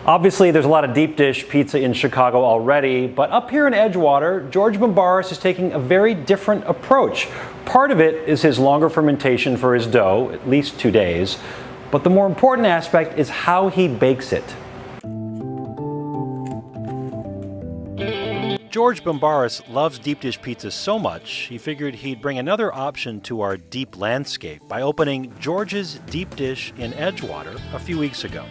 Obviously, there's a lot of deep dish pizza in Chicago already, but up here in Edgewater, George Bumbaris is taking a very different approach. Part of it is his longer fermentation for his dough, at least 2 days, but the more important aspect is how he bakes it. George Bumbaris loves deep dish pizza so much, he figured he'd bring another option to our deep landscape by opening George's Deep Dish in Edgewater a few weeks ago.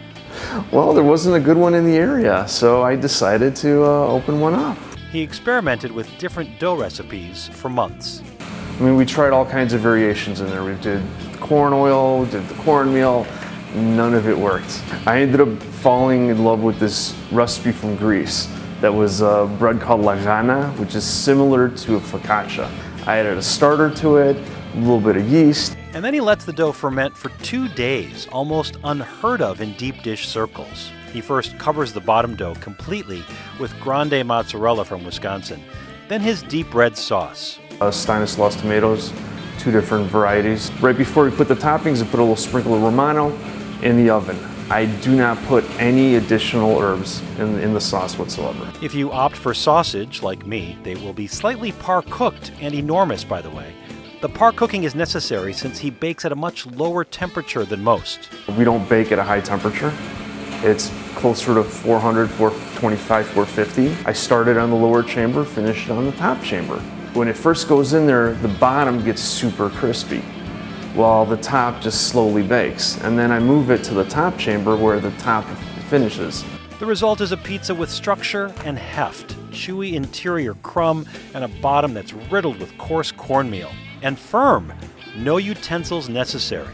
Well, there wasn't a good one in the area, so I decided to open one up. He experimented with different dough recipes for months. I mean, we tried all kinds of variations in there. We did corn oil, we did the cornmeal, none of it worked. I ended up falling in love with this recipe from Greece that was bread called lagana, which is similar to a focaccia. I added a starter to it, a little bit of yeast. And then he lets the dough ferment for 2 days, almost unheard of in deep dish circles. He first covers the bottom dough completely with grande mozzarella from Wisconsin, then his deep red sauce. Stanislaus tomatoes, 2 different varieties. Right before we put the toppings, I put a little sprinkle of Romano in the oven. I do not put any additional herbs in the sauce whatsoever. If you opt for sausage, like me, they will be slightly par-cooked and enormous, by the way. The par-cooking is necessary since he bakes at a much lower temperature than most. We don't bake at a high temperature. It's closer to 400, 425, 450. I started on the lower chamber, finished on the top chamber. When it first goes in there, the bottom gets super crispy, while the top just slowly bakes. And then I move it to the top chamber where the top finishes. The result is a pizza with structure and heft, chewy interior crumb, and a bottom that's riddled with coarse cornmeal. And firm, no utensils necessary.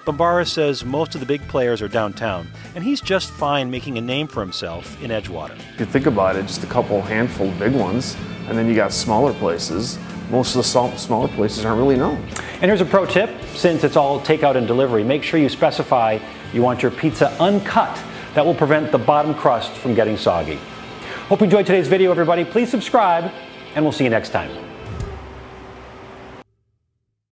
Bumbaris says most of the big players are downtown, and he's just fine making a name for himself in Edgewater. If you think about it, just a couple handful of big ones, and then you got smaller places. Most of the smaller places aren't really known. And here's a pro tip, since it's all takeout and delivery, make sure you specify you want your pizza uncut. That will prevent the bottom crust from getting soggy. Hope you enjoyed today's video, everybody. Please subscribe, and we'll see you next time.